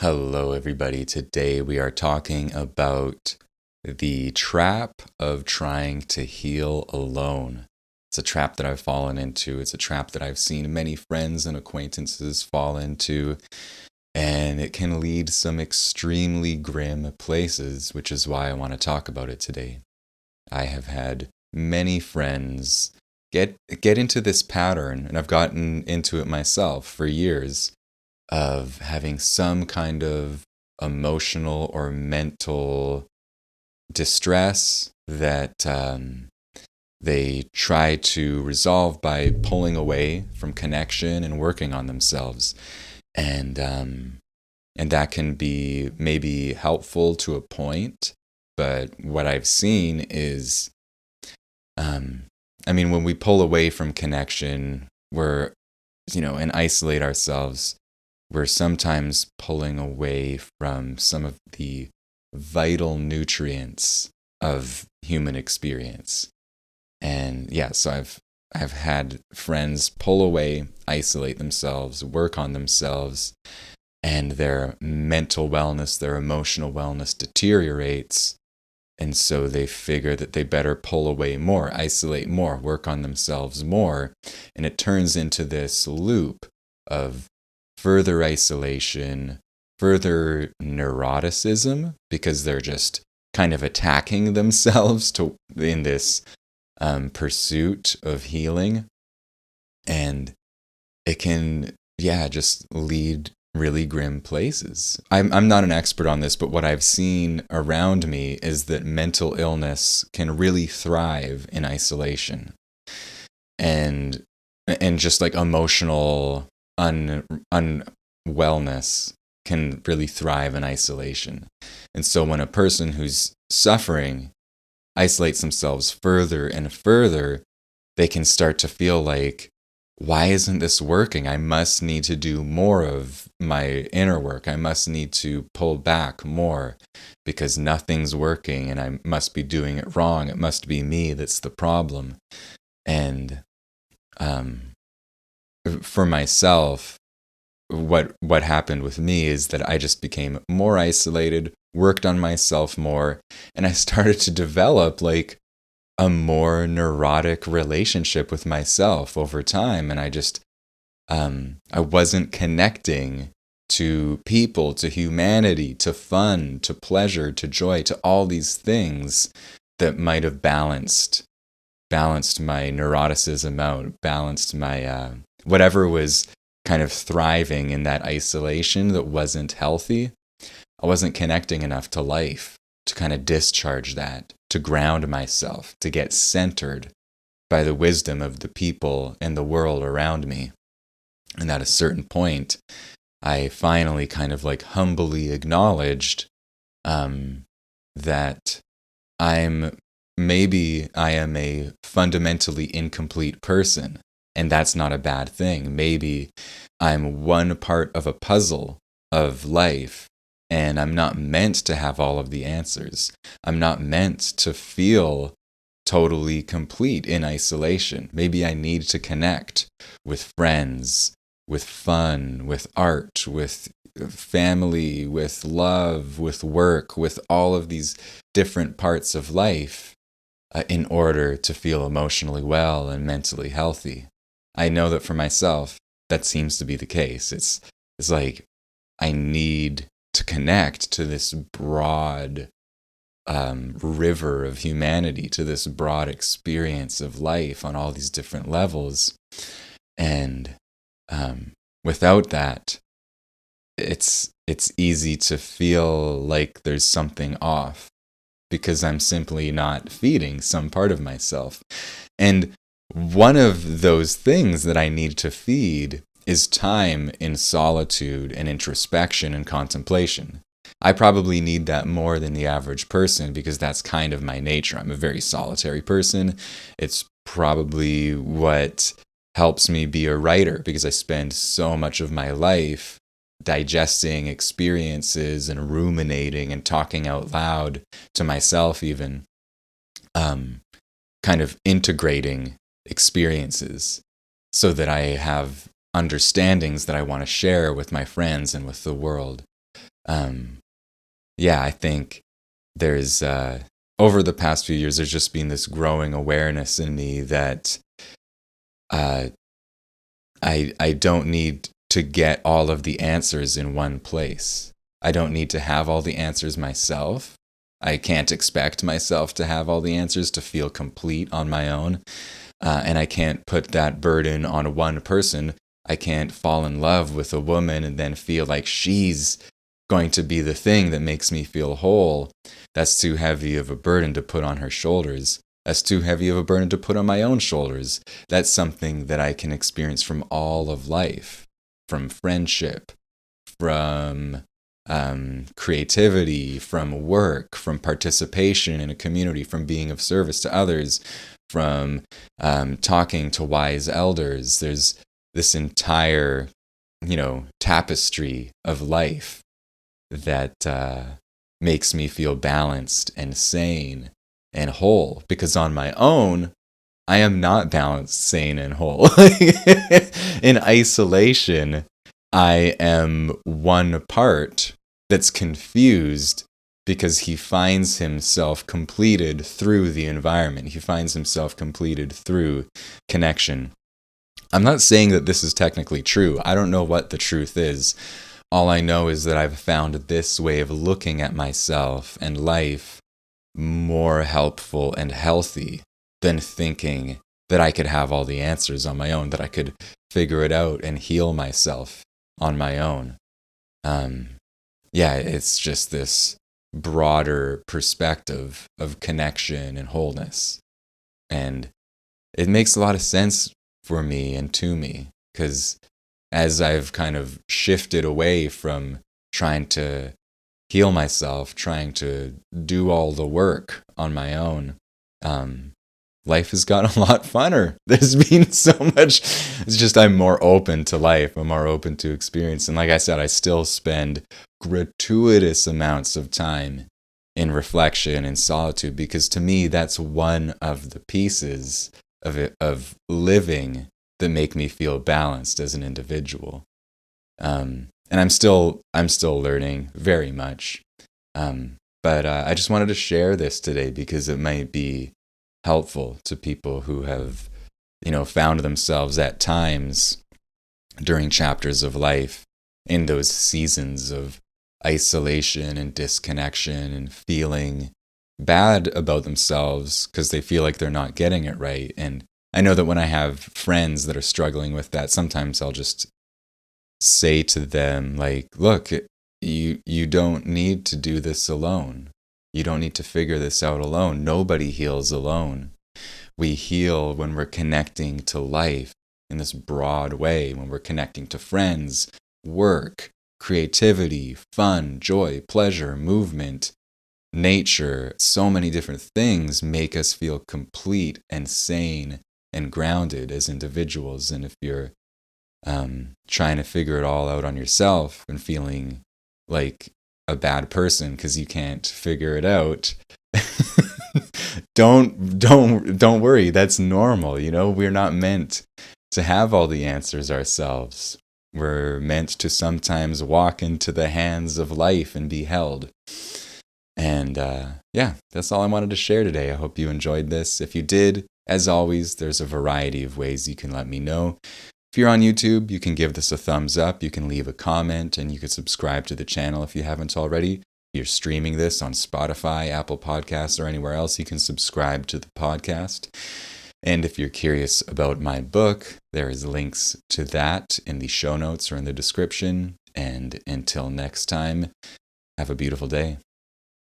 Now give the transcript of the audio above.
Hello, everybody. Today we are talking about the trap of trying to heal alone. It's a trap that I've fallen into. It's a trap that I've seen many friends and acquaintances fall into, and it can lead some extremely grim places, which is why I want to talk about it today. I have had many friends get into this pattern, and I've gotten into it myself for years of having some kind of emotional or mental distress that they try to resolve by pulling away from connection and working on themselves. And that can be maybe helpful to a point, but what I've seen is, when we pull away from connection, and isolate ourselves, we're sometimes pulling away from some of the vital nutrients of human experience. And yeah, so I've had friends pull away, isolate themselves, work on themselves, and their mental wellness, their emotional wellness deteriorates. And so they figure that they better pull away more, isolate more, work on themselves more. And it turns into this loop of further isolation, further neuroticism, because they're just kind of attacking themselves in this pursuit of healing. And it can, just lead really grim places. I'm not an expert on this, but what I've seen around me is that mental illness can really thrive in isolation. And just like emotional unwellness can really thrive in isolation. And so when a person who's suffering isolates themselves further and further, they can start to feel like, why isn't this working? I must need to do more of my inner work. I must need to pull back more because nothing's working and I must be doing it wrong. It must be me that's the problem. And for myself, what happened with me is that I just became more isolated, worked on myself more, and I started to develop like a more neurotic relationship with myself over time. And I wasn't connecting to people, to humanity, to fun, to pleasure, to joy, to all these things that might have balanced my neuroticism out, balanced my whatever was kind of thriving in that isolation that wasn't healthy. I wasn't connecting enough to life to kind of discharge that, to ground myself, to get centered by the wisdom of the people and the world around me. And at a certain point, I finally kind of like humbly acknowledged that I am a fundamentally incomplete person. And that's not a bad thing. Maybe I'm one part of a puzzle of life, and I'm not meant to have all of the answers. I'm not meant to feel totally complete in isolation. Maybe I need to connect with friends, with fun, with art, with family, with love, with work, with all of these different parts of life in order to feel emotionally well and mentally healthy. I know that for myself, that seems to be the case. It's like I need to connect to this broad river of humanity, to this broad experience of life on all these different levels. And without that, it's easy to feel like there's something off because I'm simply not feeding some part of myself. And one of those things that I need to feed is time in solitude and introspection and contemplation. I probably need that more than the average person because that's kind of my nature. I'm a very solitary person. It's probably what helps me be a writer because I spend so much of my life digesting experiences and ruminating and talking out loud to myself even, kind of integrating experiences so that I have understandings that I want to share with my friends and with the world. Um, yeah, I think there's over the past few years, there's just been this growing awareness in me that uh, I don't need to get all of the answers in one place. I don't need to have all the answers myself. I can't expect myself to have all the answers to feel complete on my own. And I can't put that burden on one person. I can't fall in love with a woman and then feel like she's going to be the thing that makes me feel whole. That's too heavy of a burden to put on her shoulders. That's too heavy of a burden to put on my own shoulders. That's something that I can experience from all of life, from friendship, from creativity, from work, from participation in a community, from being of service to others, from talking to wise elders. There's this entire, tapestry of life that makes me feel balanced and sane and whole. Because on my own, I am not balanced, sane, and whole. In isolation, I am one part that's confused because he finds himself completed through the environment. He finds himself completed through connection. I'm not saying that this is technically true. I don't know what the truth is. All I know is that I've found this way of looking at myself and life more helpful and healthy than thinking that I could have all the answers on my own, that I could figure it out and heal myself on my own. It's just this broader perspective of connection and wholeness. And it makes a lot of sense for me and to me, because as I've kind of shifted away from trying to heal myself, trying to do all the work on my own, life has gotten a lot funner. There's been so much. It's just I'm more open to life. I'm more open to experience. And like I said, I still spend gratuitous amounts of time in reflection and solitude, because to me, that's one of the pieces of living that make me feel balanced as an individual. And I'm still learning very much. But I just wanted to share this today because it might be helpful to people who have, found themselves at times during chapters of life in those seasons of isolation and disconnection and feeling bad about themselves because they feel like they're not getting it right. And I know that when I have friends that are struggling with that, sometimes I'll just say to them, like, look, you don't need to do this alone. You don't need to figure this out alone. Nobody heals alone. We heal when we're connecting to life in this broad way, when we're connecting to friends, work, creativity, fun, joy, pleasure, movement, nature. So many different things make us feel complete and sane and grounded as individuals. And if you're trying to figure it all out on yourself and feeling like a bad person because you can't figure it out, don't worry. That's normal. We're not meant to have all the answers ourselves. We're meant to sometimes walk into the hands of life and be held. And that's all I wanted to share today. I hope you enjoyed this. If you did, as always, there's a variety of ways you can let me know. If you're on YouTube, you can give this a thumbs up, you can leave a comment, and you can subscribe to the channel if you haven't already. If you're streaming this on Spotify, Apple Podcasts, or anywhere else, you can subscribe to the podcast. And if you're curious about my book, there is links to that in the show notes or in the description. And until next time, have a beautiful day.